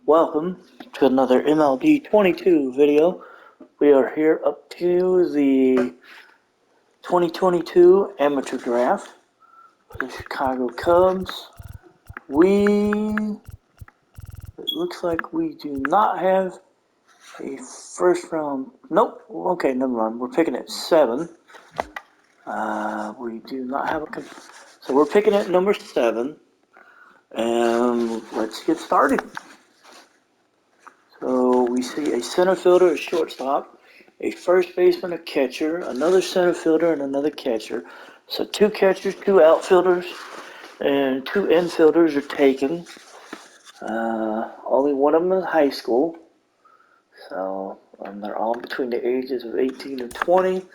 Welcome to another MLB 22 video. We are here up to the 2022 Amateur Draft for the Chicago Cubs. It looks like we do not have a first round. Nope. Okay, never mind. We're picking at 7. We do not have a. So we're picking at number 7. And let's get started. So we see a center fielder, a shortstop, a first baseman, a catcher, another center fielder, and another catcher. So 2 catchers, 2 outfielders, and 2 infielders are taken. Only one of them is high school. So they're all between the ages of 18 and 20.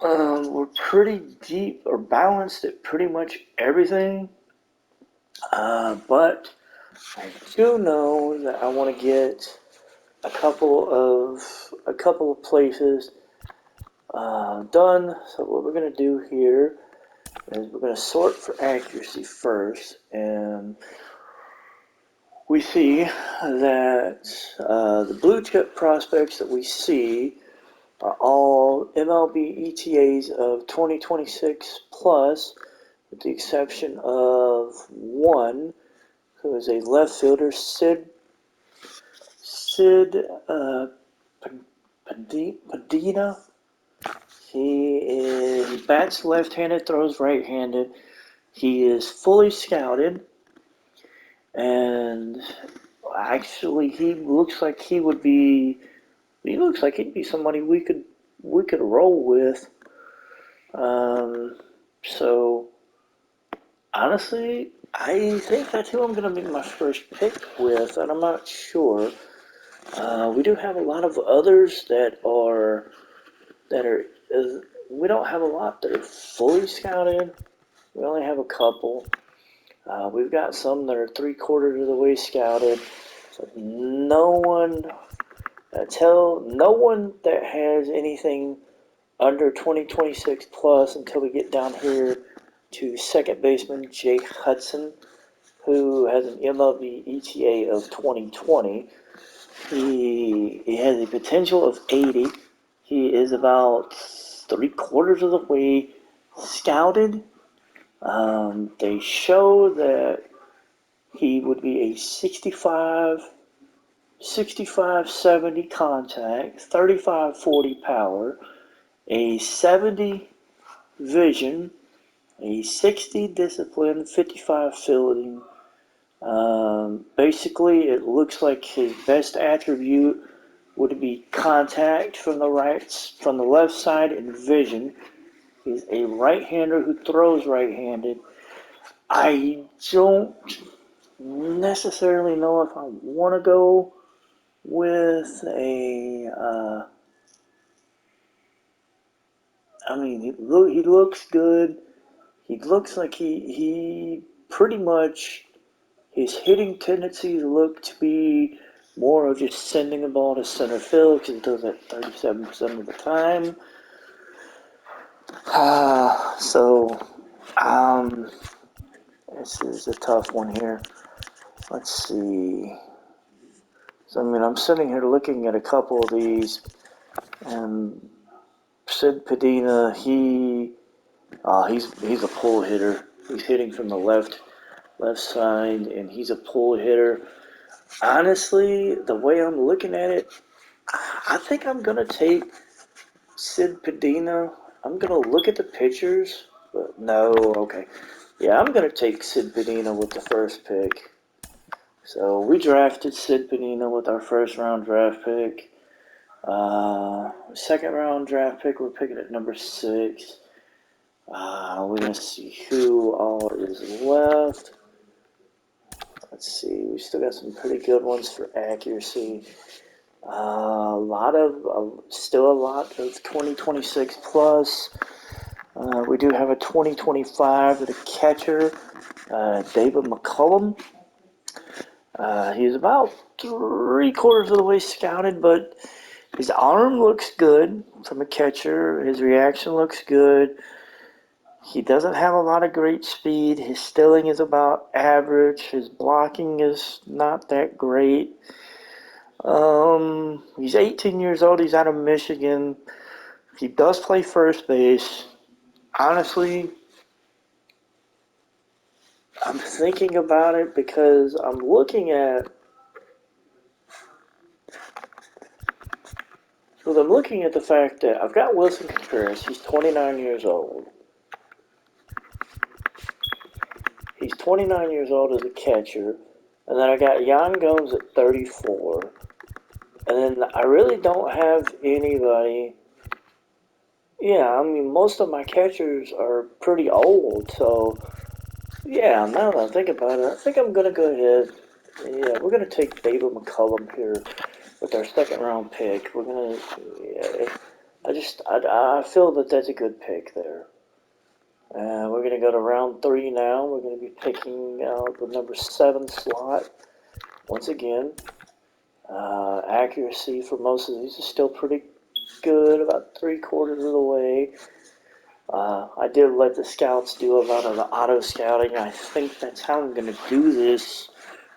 We're pretty deep or balanced at pretty much everything. But I do know that I want to get a couple of places done. So what we're going to do here is we're going to sort for accuracy first, and we see that the blue chip prospects that we see are all MLB ETAs of 2026 plus, with the exception of one who is a left fielder, Sid Padina. He bats left-handed, throws right-handed. He is fully scouted, and actually he looks like he would be. He looks like he'd be somebody we could roll with. So honestly, I think that's who I'm going to make my first pick with, and I'm not sure. We do have a lot of others that are. We don't have a lot that are fully scouted. We only have a couple. We've got some that are 3/4 of the way scouted. So no one that has anything under 2026 plus until we get down here to second baseman Jake Hudson, who has an MLB ETA of 2020. He has a potential of 80. He is about 3/4 of the way scouted. They show that he would be a 65-70 contact, 35-40 power, a 70 vision, a 60 discipline, 55 fielding. Basically, it looks like his best attribute would be contact from the left side, and vision. He's a right-hander who throws right-handed. I don't necessarily know if I want to go with a. He looks good. He looks like he pretty much. His hitting tendencies look to be more of just sending the ball to center field, because he does that 37% of the time. This is a tough one here. Let's see. So, I'm sitting here looking at a couple of these, and Sid Padina, he's a pull hitter. He's hitting from the left side, and he's a pull hitter. Honestly, the way I'm looking at it, I think I'm gonna take Sid Padina. I'm gonna look at the pictures, but no, okay. Yeah, I'm gonna take Sid Padina with the first pick. So we drafted Sid Padina with our first round draft pick. Second round draft pick, we're picking at number 6. We're gonna see who all is left. Let's see, we still got some pretty good ones for accuracy. Still a lot of 2026 plus. We do have a 2025 with a catcher, David McCullum. He's about 3/4 of the way scouted, but his arm looks good from a catcher. His reaction looks good. He doesn't have a lot of great speed. His stealing is about average. His blocking is not that great. He's 18 years old. He's out of Michigan. He does play first base. Honestly, I'm thinking about it because I'm looking at the fact that I've got Wilson Contreras. He's 29 years old. He's 29 years old as a catcher. And then I got Yan Gomes at 34. And then I really don't have anybody. Yeah, I mean, most of my catchers are pretty old. So, yeah, now that I think about it, I think I'm going to go ahead. Yeah, we're going to take David McCullum here with our second round pick. We're going to. Yeah, I feel that that's a good pick there. We're going to go to round 3 now. We're going to be picking out the number 7 slot. Once again, accuracy for most of these is still pretty good, about 3/4 of the way. I did let the scouts do a lot of the auto scouting. I think that's how I'm going to do this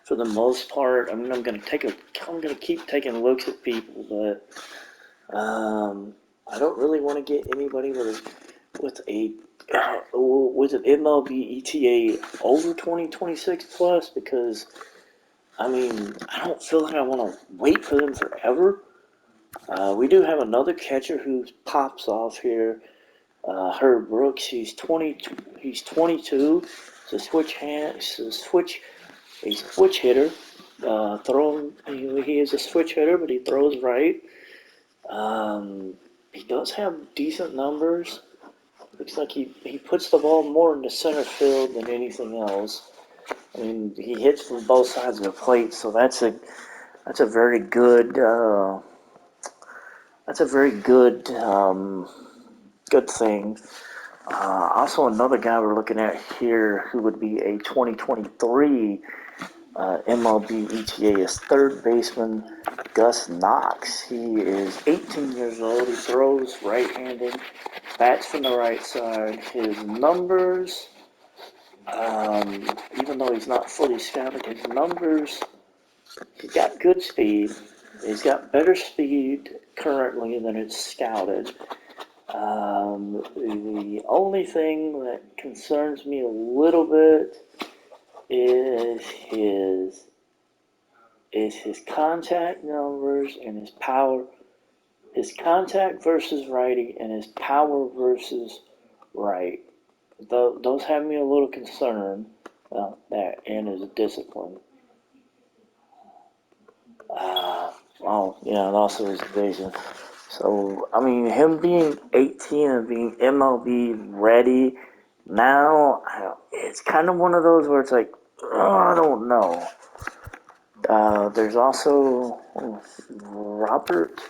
for the most part. I mean, I'm going to keep taking looks at people, but I don't really want to get anybody with an MLB ETA over 2026 plus, because I mean, I don't feel like I want to wait for them forever. We do have another catcher who pops off here, Herb Brooks. He's 22. He's a switch hitter. He is a switch hitter, but he throws right. He does have decent numbers. Looks like he puts the ball more into center field than anything else. I mean, he hits from both sides of the plate, so that's a very good good thing. Also, another guy we're looking at here who would be a 2023 MLB ETA is third baseman Gus Knox. He is 18 years old. He throws right-handed, bats from the right side. His numbers, even though he's not fully scouted, his numbers, he's got good speed. He's got better speed currently than it's scouted. The only thing that concerns me a little bit is his contact numbers and his power, his contact versus righty and his power versus right. Those have me a little concerned about that, and his discipline. And also his vision. So, I mean, him being 18 and being MLB ready now, it's kind of one of those where it's like, I don't know. There's also Robert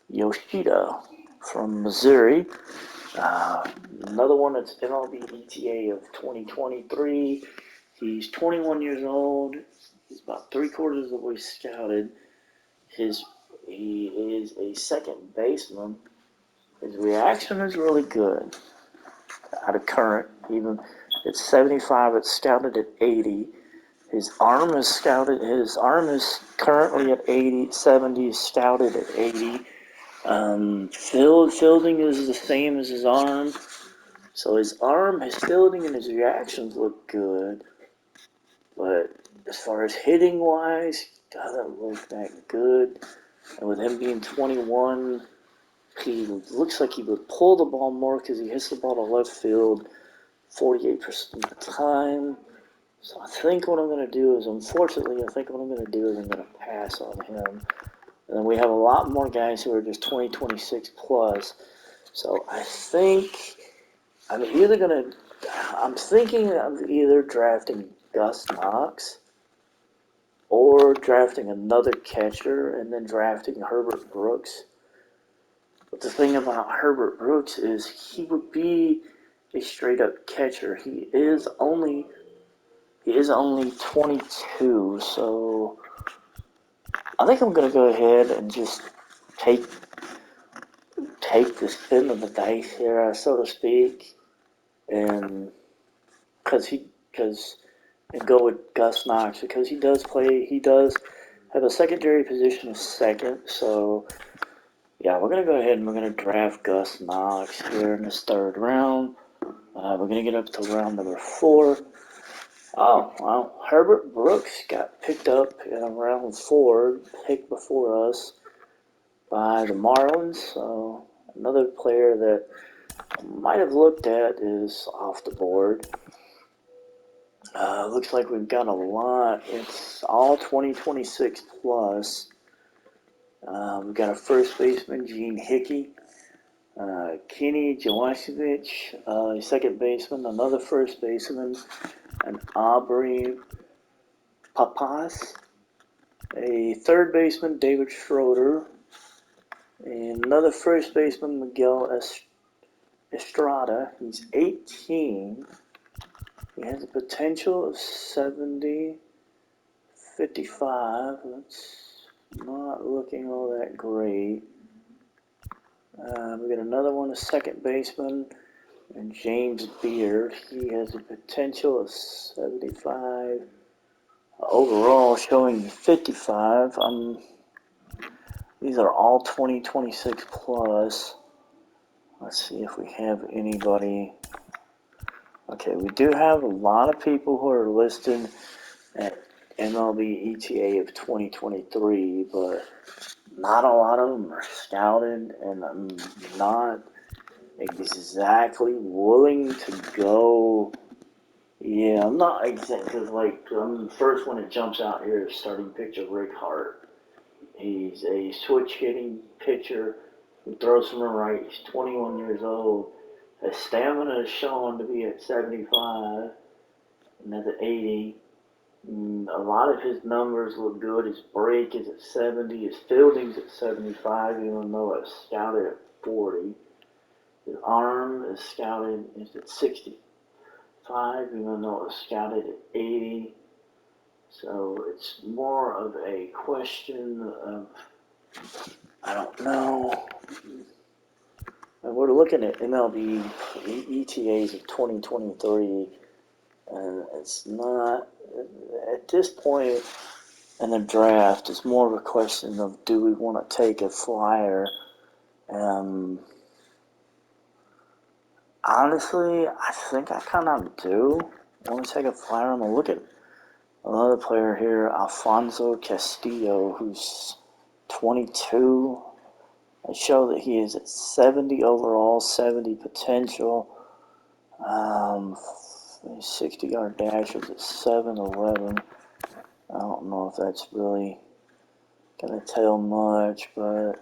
Yoshida from Missouri. Another one that's MLB ETA of 2023. He's 21 years old. He's about 3/4 of the way scouted. He is a second baseman. His reaction is really good. Out of current, even it's 75. It's scouted at 80. His arm is scouted. His arm is currently at 80. 70 is scouted at 80. Fielding is the same as his arm. So his fielding, and his reactions look good. But as far as hitting wise, doesn't look that good. And with him being 21, he looks like he would pull the ball more because he hits the ball to left field 48% of the time. So I think what I'm going to do is, I'm going to pass on him. And then we have a lot more guys who are just 2026 plus. So I think I'm thinking of either drafting Gus Knox or drafting another catcher and then drafting Herbert Brooks. But the thing about Herbert Brooks is he would be a straight up catcher. He is only 22, so I think I'm gonna go ahead and just take the spin of the dice here, so to speak, and and go with Gus Knox because he does have a secondary position of second. So yeah, we're gonna go ahead and we're gonna draft Gus Knox here in this third round. We're gonna get up to round number 4. Oh, well, Herbert Brooks got picked up in round 4, picked before us by the Marlins. So another player that I might have looked at is off the board. Looks like we've got a lot. It's all 2026 plus. We've got a first baseman, Gene Hickey. Kenny Jawasiewicz, a second baseman, another first baseman, and Aubrey Papas, a third baseman, David Schroeder, and another first baseman, Miguel Estrada. He's 18. He has a potential of 70, 55. That's not looking all that great. We got another one, a second baseman, and James Beard. He has a potential of 75. Overall, showing 55. These are all 2026 plus. Let's see if we have anybody. Okay, we do have a lot of people who are listed at MLB ETA of 2023, but not a lot of them are scouted, and I'm not exactly willing to go. Yeah, I'm not exactly, because the first one that jumps out here is starting pitcher Rick Hart. He's a switch hitting pitcher who throws from the right. He's 21 years old. His stamina is shown to be at 75, and that's at 80. A lot of his numbers look good. His break is at 70. His fielding's at 75, even though it's scouted at 40. His arm is scouted is at 65, even though it was scouted at 80. So it's more of a question of, I don't know. And we're looking at MLB ETAs of 2023, and it's not, at this point in the draft, it's more of a question of, do we want to take a flyer? Honestly, I think I kind of do want to take a flyer. I'm going to look at another player here, Alfonso Castillo, who's 22. I show that he is at 70 overall, 70 potential. 60-yard dash is at 7'11". I don't know if that's really going to tell much, but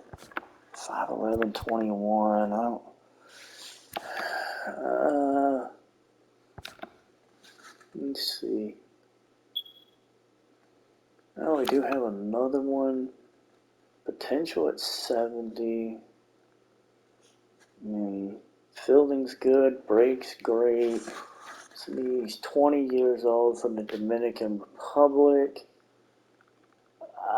5'11", 21. I don't. Let's see. Oh, we do have another one. Potential at 70. Fielding's good. Break's great. So he's 20 years old from the Dominican Republic.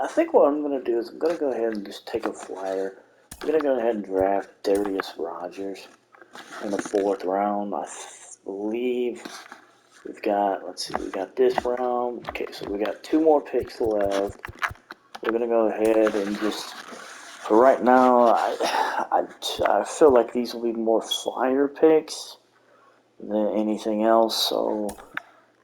I think what I'm going to do is I'm going to go ahead and just take a flyer. I'm going to go ahead and draft Darius Rogers in the 4th round. I believe we've got, let's see, we got this round. Okay, so we got 2 more picks left. We're going to go ahead and just, for right now, I feel like these will be more flyer picks than anything else. So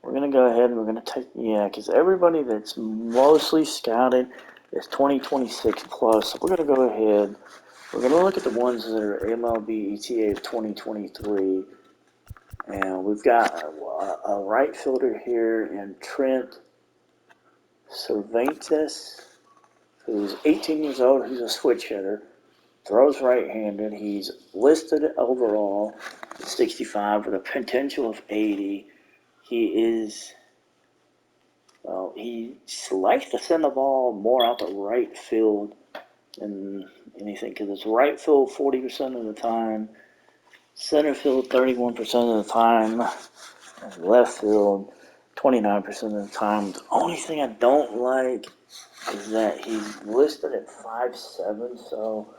we're going to go ahead and we're going to take, because everybody that's mostly scouted is 2026 plus. So we're going to go ahead. We're going to look at the ones that are MLB ETA of 2023. And we've got a right fielder here in Trent Cervantes, who's 18 years old. He's a switch hitter, throws right-handed. He's listed overall at 65 with a potential of 80. He likes to send the ball more out to right field than anything, because it's right field 40% of the time, center field 31% of the time, and left field 29% of the time. The only thing I don't like is that he's listed at 5'7", so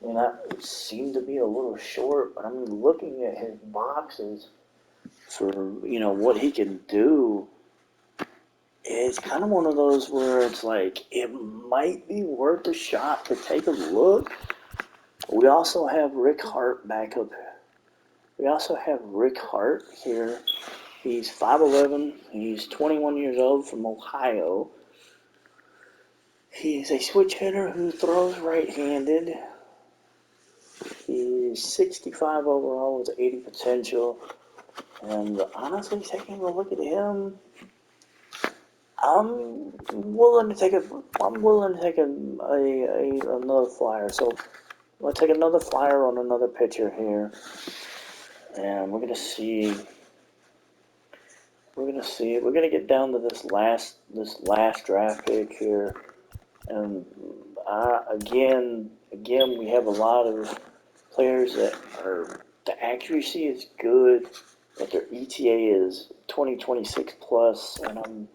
that seemed to be a little short. But I'm looking at his boxes. for what he can do, it's kind of one of those where it's like it might be worth a shot to take a look. We also have Rick Hart back up. We also have Rick Hart here. He's 5'11". He's 21 years old from Ohio. He's a switch hitter who throws right-handed. He's 65 overall with 80 potential. And honestly, taking a look at him, I'm willing to take another flyer. So I'm gonna take another flyer on another pitcher here, and we're gonna see. We're gonna get down to this last draft pick here, and again, we have a lot of players that are the accuracy is good, but their ETA is 2026 plus, and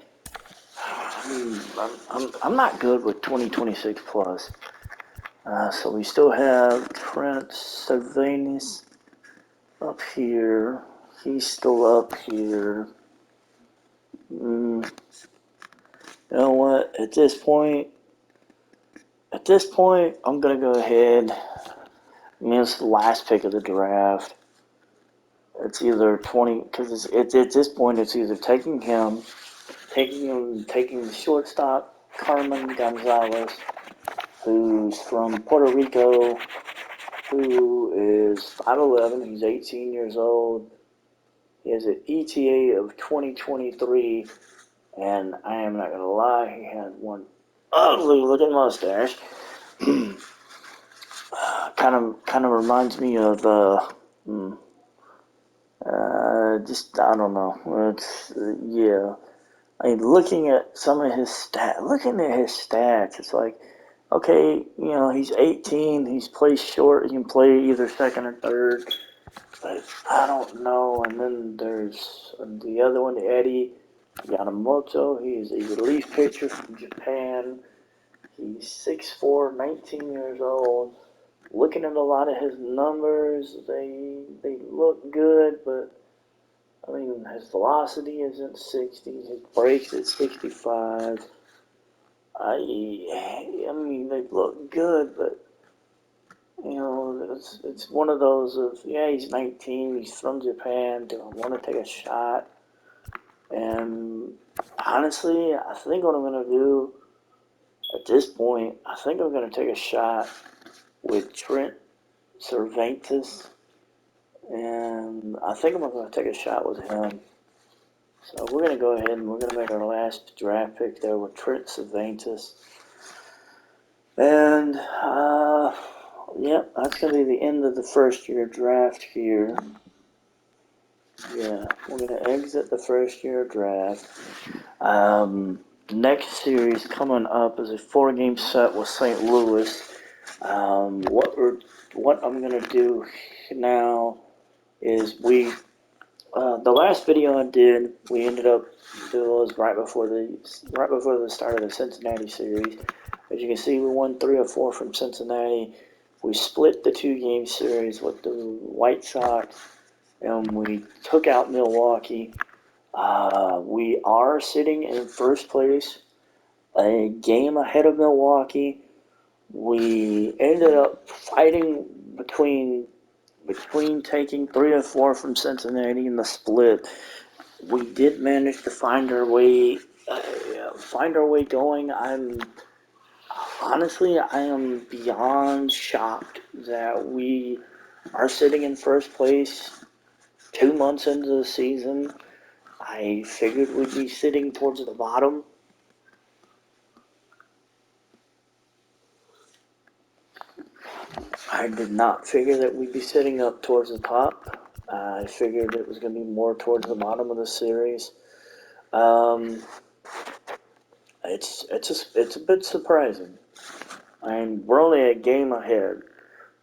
I'm not good with 2026 plus. So we still have Trent Sylvanus up here. He's still up here. You know what? At this point, I'm gonna go ahead. I mean, it's the last pick of the draft. It's either 20 because at this point it's either taking the shortstop Carmen Gonzalez, who's from Puerto Rico, who is 5'11". He's 18 years old. He has an ETA of 2023, and I am not gonna lie, he had one ugly looking mustache. kind of reminds me of just I don't know. It's yeah. I mean, looking at his stats, it's like, okay, he's 18, he's plays short, he can play either second or third, but I don't know. And then there's the other one, Eddie Yamamoto. He's a relief pitcher from Japan. He's 6'4", 19 years old. Looking at a lot of his numbers, they look good, but I mean, his velocity is at 60, his brakes at 65. I mean, they look good, but it's one of those of, yeah, he's 19, he's from Japan. Do I want to take a shot? And honestly, I think what I'm gonna do at this point, I think I'm gonna take a shot with Trent Cervantes, and I think I'm gonna take a shot with him. So we're going to go ahead and we're going to make our last draft pick there with Trent Cervantes. And, yep, that's going to be the end of the first year draft here. Yeah, we're going to exit the first year draft. Next series coming up is a 4-game set with St. Louis. What I'm going to do now is the last video I did, we ended up was right before the start of the Cincinnati series. As you can see, we won 3 or 4 from Cincinnati. We split the 2-game series with the White Sox, and we took out Milwaukee. We are sitting in first place, a game ahead of Milwaukee. We ended up fighting between taking 3 or 4 from Cincinnati in the split. We did manage to find our way going. I am beyond shocked that we are sitting in first place 2 months into the season. I figured we'd be sitting towards the bottom. I did not figure that we'd be sitting up towards the top. I figured it was going to be more towards the bottom of the series. It's a bit surprising. I mean, we're only a game ahead,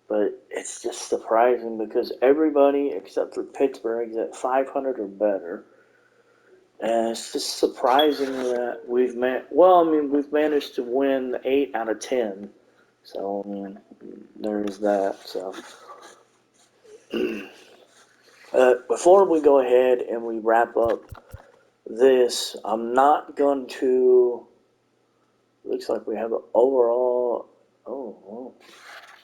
but it's just surprising because everybody except for Pittsburgh is at 500 or better, and it's just surprising that we've managed to win 8 out of 10. So I mean, there's that. So Before we go ahead and we wrap up this, I'm not going to. Looks like we have an overall. Oh,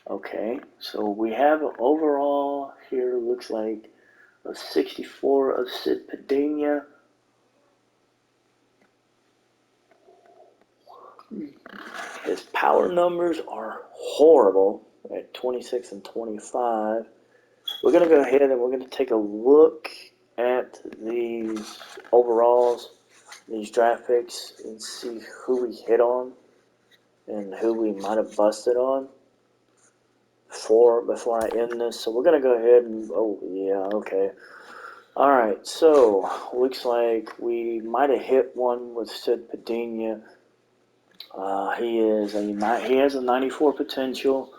okay. So we have an overall here. Looks like a 64 of Sid Padena. His power numbers are horrible at 26 and 25. We're going to go ahead and we're going to take a look at these overalls, these draft picks, and see who we hit on and who we might have busted on before I end this. So we're going to go ahead and, oh, yeah, okay. All right, so looks like we might have hit one with Sid Padena. He has a 94 potential.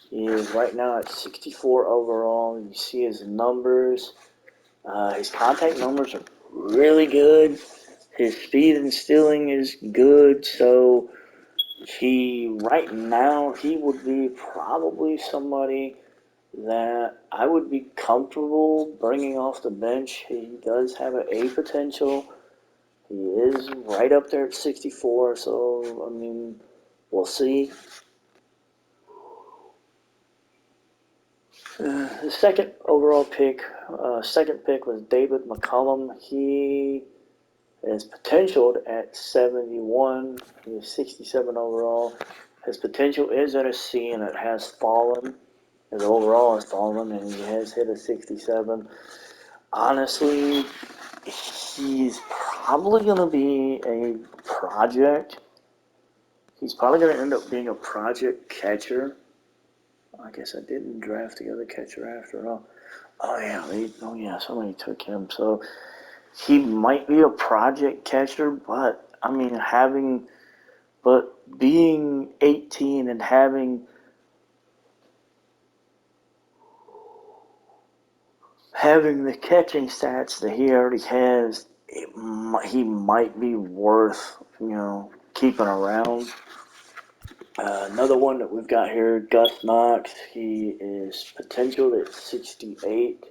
He is right now at 64 overall. You see his numbers. His contact numbers are really good. His speed and stealing is good. So right now he would be probably somebody that I would be comfortable bringing off the bench. He does have an A potential. He is right up there at 64. So I mean, we'll see. The second overall pick, second pick was David McCollum. He is potentialed at 71. He is 67 overall. His potential is at a C, and it has fallen. His overall has fallen, and he has hit a 67. Honestly, he's probably going to be a project. He's probably going to end up being a project catcher. I guess I didn't draft the other catcher after all. Oh yeah, somebody took him. So he might be a project catcher, but I mean, being 18 and having the catching stats that he already has, he might be worth keeping around. Another one that we've got here, Gus Knox. He is potential at 68.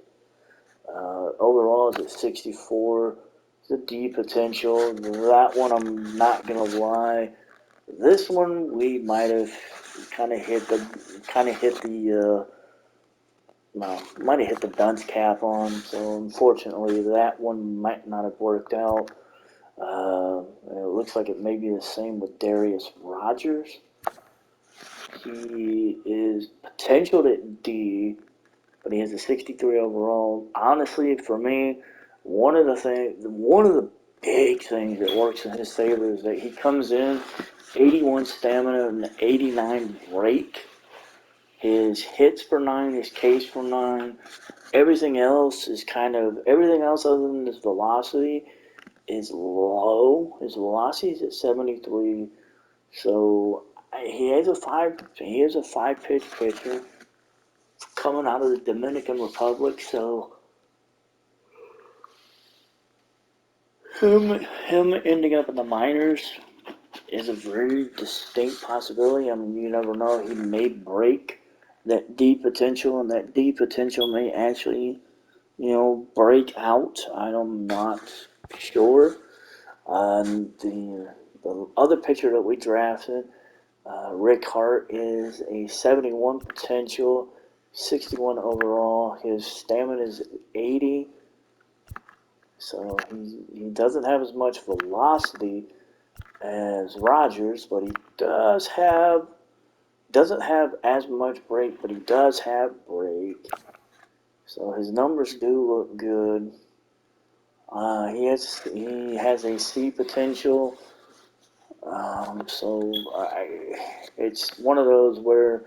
Overall is at 64. It's a D potential. That one, I'm not gonna lie. This one we might have kind of hit the dunce cap on. So unfortunately, that one might not have worked out. It looks like it may be the same with Darius Rogers. He is potential at D, but he has a 63 overall. Honestly, for me, one of the big things that works in his favor is that he comes in 81 stamina and 89 break. His hits per 9, his Ks per 9, everything else other than his velocity is low. His velocity is at 73. So he is a five pitch pitcher coming out of the Dominican Republic. So him ending up in the minors is a very distinct possibility. I mean, you never know. He may break that D potential, and that D potential may actually, break out. I'm not sure. The other pitcher that we drafted, Rick Hart, is a 71 potential, 61 overall. His stamina is 80, so he doesn't have as much velocity as Rogers, but he doesn't have as much break, but he does have break. So his numbers do look good. He has a C potential. It's one of those where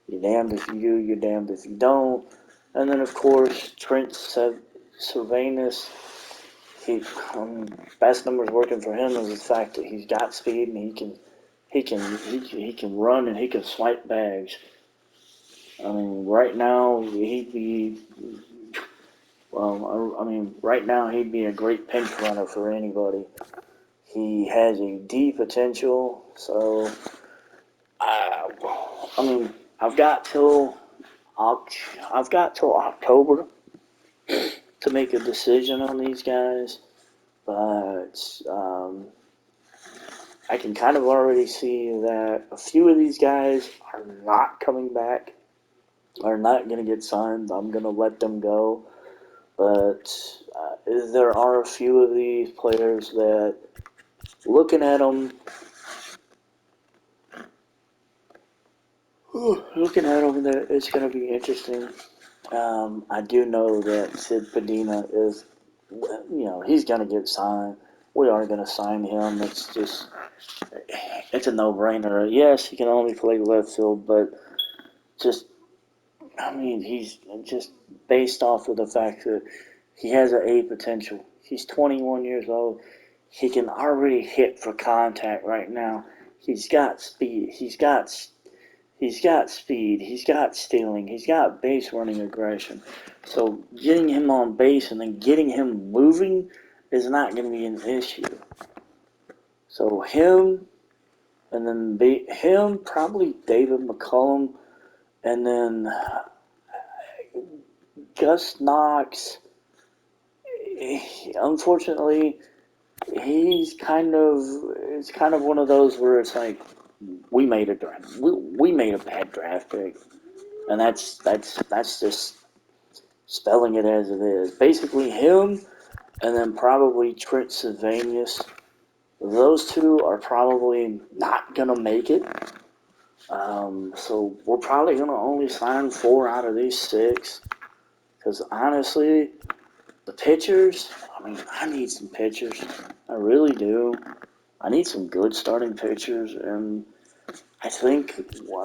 you're damned if you do, you're damned if you don't. And then of course Trent Sylvanus. Best numbers working for him is the fact that he's got speed and he can run and he can swipe bags. I mean, right now right now he'd be a great pinch runner for anybody. He has a D potential, so I've got till October to make a decision on these guys, but I can kind of already see that a few of these guys are not coming back, are not going to get signed. I'm going to let them go. But there are a few of these players that, looking at them, that it's going to be interesting. I do know that Sid Padina is, he's going to get signed. We are going to sign him. It's a no-brainer. Yes, he can only play left field, but just, he's just based off of the fact that he has an A potential. He's 21 years old. He can already hit for contact right now. He's got speed. He's got speed. He's got stealing. He's got base running aggression. So getting him on base and then getting him moving is not going to be an issue. So him, and then him, probably David McCullum, and then Gus Knox. Unfortunately, it's kind of one of those where it's like we made a bad draft pick, and that's just spelling it as it is. Basically, him, and then probably Trent Sylvanus. Those two are probably not gonna make it. So we're probably gonna only sign 4 out of these 6, because honestly, the pitchers. I need some pitchers. I really do. I need some good starting pitchers, and I think,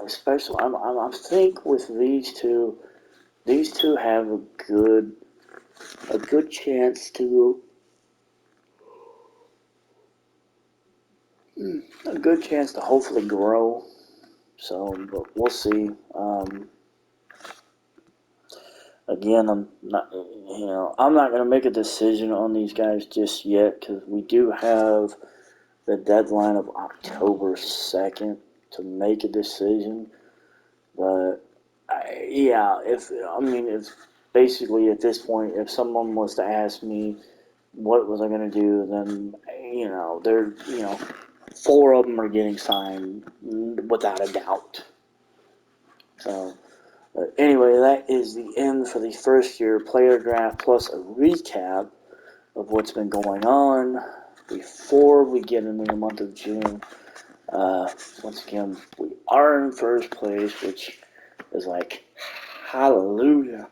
especially, I think with these two have a good chance to hopefully grow. So, but we'll see. Again, I'm not going to make a decision on these guys just yet, because we do have the deadline of October 2nd to make a decision. But if basically at this point, if someone was to ask me what was I going to do, then they're 4 of them are getting signed without a doubt. So. But anyway, that is the end for the first year player draft, plus a recap of what's been going on before we get into the month of June. Once again, we are in first place, which is like, hallelujah.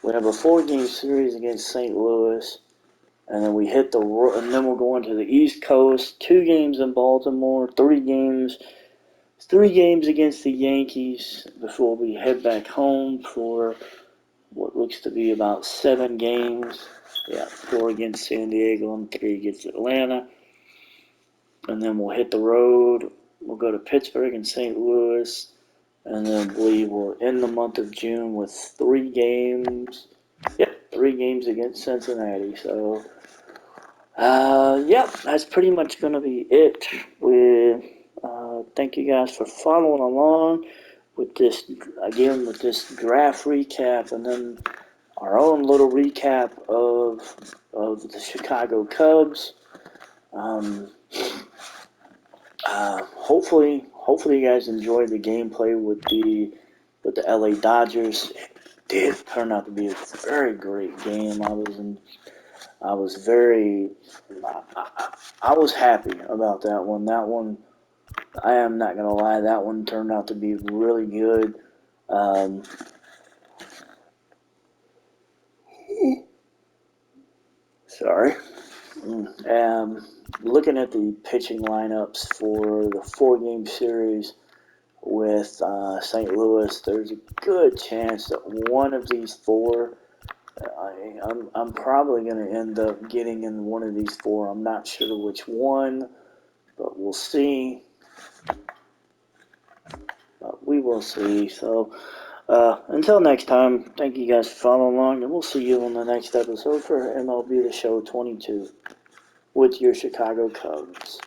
We have a 4-game series against St. Louis, and then and then we're going to the East Coast, 2 games in Baltimore, 3 games against the Yankees before we head back home for what looks to be about 7 games. 4 against San Diego and 3 against Atlanta. And then we'll hit the road. We'll go to Pittsburgh and St. Louis. And then I believe we'll end the month of June with 3 games. 3 games against Cincinnati. So, that's pretty much going to be it. Thank you guys for following along with this draft recap, and then our own little recap of the Chicago Cubs. Hopefully you guys enjoyed the gameplay with the LA Dodgers. It did turn out to be a very great game. I was happy about that one. That one, I am not gonna lie, that one turned out to be really good. Sorry. Looking at the pitching lineups for the 4-game series with St. Louis, there's a good chance that one of these 4, I'm probably going to end up getting in one of these 4. I'm not sure which one, but we'll see. We will see. So, until next time, thank you guys for following along, and we'll see you on the next episode for MLB The Show 22 with your Chicago Cubs.